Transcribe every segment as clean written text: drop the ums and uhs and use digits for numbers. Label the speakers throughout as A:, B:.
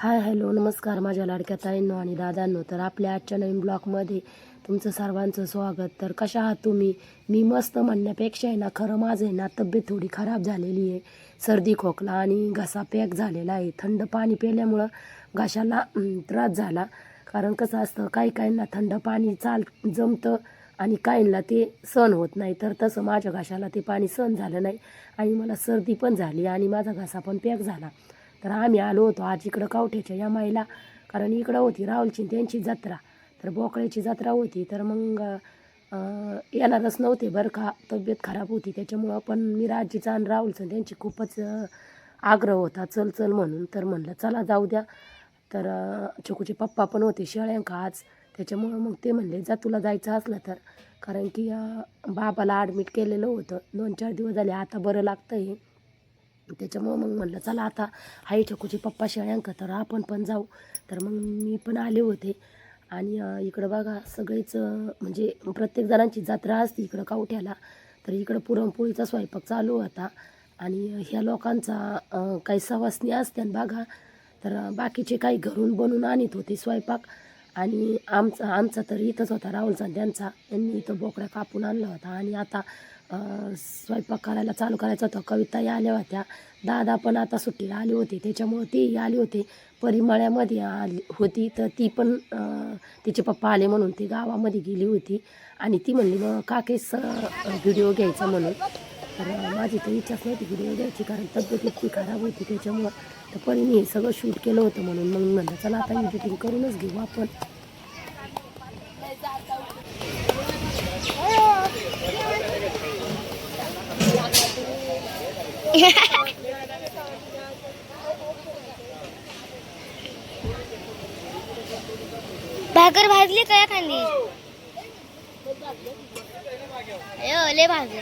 A: Hi hello नमस्कार माझ्या लाडक्या ताईंनो आणि दादांनो. तर आपल्या आजच्या नवीन ब्लॉगमध्ये तुमचं सर्वांचं स्वागत. तर कशा आहात तुम्ही? मी मस्त म्हणण्यापेक्षा आहे ना, खरं माझं आहे ना तब्येत थोडी खराब झालेली आहे. सर्दी खोकला आणि घसा पॅक झालेला आहे. थंड पाणी पिल्यामुळं घशाला त्रास झाला. कारण कसं असतं, काही काहींना थंड पाणी जमतं आणि काहींना ते सहन होत नाही. तर तसं माझ्या घशाला ते पाणी सहन झालं नाही आणि मला सर्दी पण झाली आणि माझा घसा पण पॅक झाला. तर आम्ही आलो होतो आज इकडं कवठ्याच्या या माईला, कारण इकडं होती राहुलची त्यांची जत्रा. तर बोकळ्याची जत्रा होती. तर मग येणारच नव्हते बरं का, तब्येत खराब होती त्याच्यामुळं. पण मी राजीचा आणि राहुलचं त्यांची खूपच आग्रह होता चल चल म्हणून. तर म्हणलं चला जाऊ द्या. तर चिकूचे पप्पा पण होते शेळ्यांका आज, त्याच्यामुळं मग ते म्हणले जा तुला जायचं असलं तर. कारण की बाबाला ॲडमिट केलेलं होतं, 2-4 दिवस झाले, आता बरं लागतं आहे. त्याच्यामुळं मग म्हणलं चला आता हाय चकूचे पप्पा शेळ्यांका तर आपण पण जाऊ. तर मग मी पण आले होते. आणि इकडं बघा सगळेच म्हणजे प्रत्येक जणांची जत्रा असते इकडं कवठ्याला. तर इकडं पुरणपोळीचा स्वयंपाक चालू होता आणि ह्या लोकांचा काही सवासनी असत्या बघा. तर बाकीचे काही घरून बनवून आणत होते स्वयंपाक. आणि आमचा तर इथंच होता राहुलचा त्यांचा, यांनी इथं बोकड्या कापून आणला होता. आणि आता स्वयंपाक करायला चालू करायचा होता. कविताही आल्या होत्या, दादा पण आता सुट्टीला आले होते त्याच्यामुळं तेही आले होते. परिमळ्यामध्ये आली होती तर ती पण तिचे पप्पा आले म्हणून ती गावामध्ये गेली होती. आणि ती म्हणली मग काकेच व्हिडिओ घ्यायचा म्हणून. तर माझी तर इच्छाच नव्हती व्हिडिओ घ्यायची, कारण तब्येत इतकी खराब होती त्याच्यामुळं. तर परीने हे सगळं शूट केलं होतं म्हणून मग म्हणलं चला आता एडिटिंग करूनच घेऊ आपण.
B: भाकर भाजली काय खाली? अयो लय भाजले,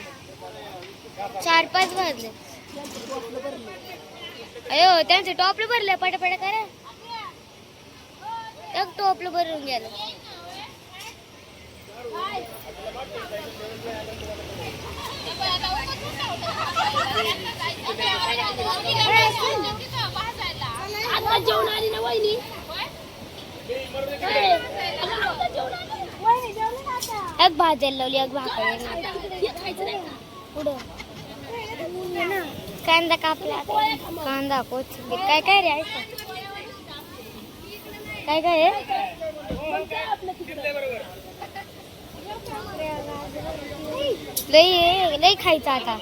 B: 4-5 भाजले. अयो त्यांचे टोपलं भरले, पटापटा करा. एक टोपलं भरून गेलं.
A: आता जेवण आली ना वहिनी.
B: एक भाजायला लावली, एक भाकर पुढं कांदा कापला, कांदा कोथिंबीर काय काय रे ऐका काय काय लई लई खायचं आता.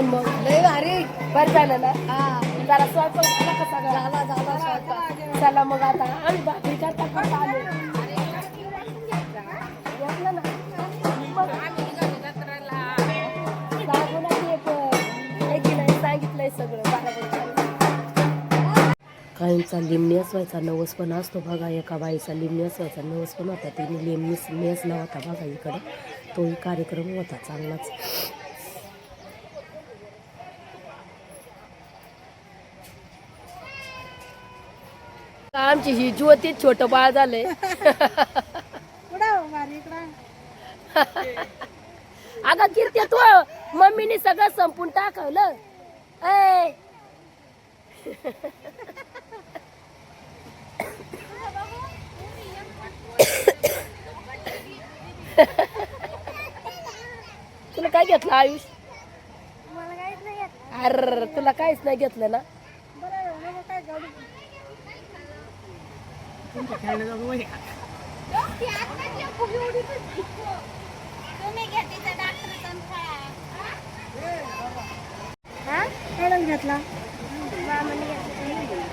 A: मग लय भारी बरं झालं ना. जरा स्वयंपाक झाला कसा झाला स्वयंपाक. चला मग आता आम्ही भाकरी करता करता आलो. घेतलं ना सांगितलंय सगळं बरोबर. काहींचा लिंब नेसवायचा नवस पण असतो बघा. एका बाईचा लिंब नेसवायचा नवस पण होता, तिने लिंब नेसला होता बघा इकडं. तोही कार्यक्रम होता चांगलाच. आमची ही ज्योती छोटं बाळ झालंय. अगं कीर्ती तू मम्मीने सगळं संपून टाकवलं. तुला काय घेतलं आयुष? अरे तुला काहीच नाही घेतलं ना.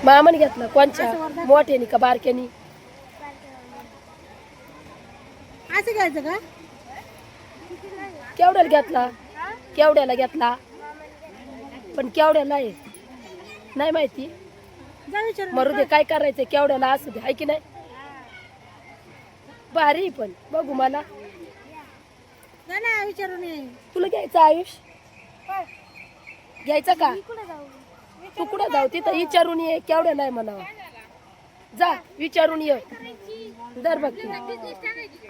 A: मामाने घेतला. कोणच्या मोठ्यानी का बारक्यानी?
B: असं घ्यायचं का?
A: केवढ्याला घेतला? केवढ्याला घेतला? पण केवढ्याला आहे नाही माहिती. मरू दे, काय करायचं केवढ्याला असू दे, आहे की नाही. भारी पण बघू मला
B: विचारून
A: तुला घ्यायचं आयुष? घ्यायचं का? तू कुठं जाऊ तिथं विचारून ये केवढ्याला आहे म्हणावं. जा विचारून ये दर बघ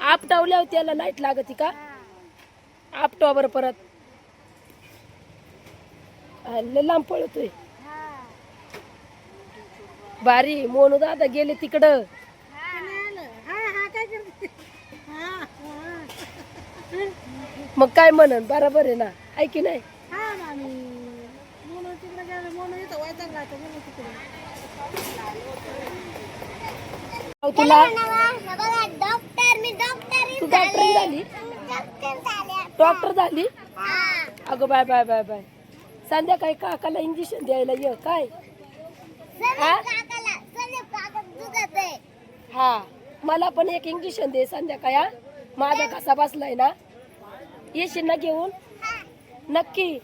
A: आपटावल्या त्याला लाईट लागती का आपटाव बरं परत लय लांब पळतोय बारी मोनू दादा गेले तिकडं मग काय म्हणन बरोबर आहे ना आहे की नाही तुला तू डॉक्टर झाली डॉक्टर झाली अगं बाय बाय बाय बाय संध्याकाळी काकाला इंजेक्शन द्यायला ये काय हा मला पण एक इंजेक्शन दे संध्याकाळी हा माझा कसा बसलाय ना येशील ना घेऊन नक्की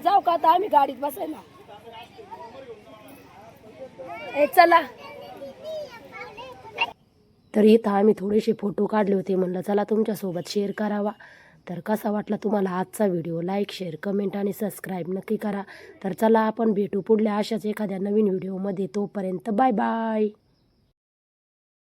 A: जाऊ का आता आम्ही गाडीत बसायला चला तर इथं आम्ही थोडेसे फोटो काढले होते म्हणलं चला तुमच्यासोबत शेअर करावा तर कसा वाटला तुम्हाला आजचा व्हिडिओ लाईक शेअर कमेंट आणि सबस्क्राईब नक्की करा तर चला आपण भेटू पुढल्या अशाच एखाद्या नवीन व्हिडिओमध्ये तोपर्यंत बाय बाय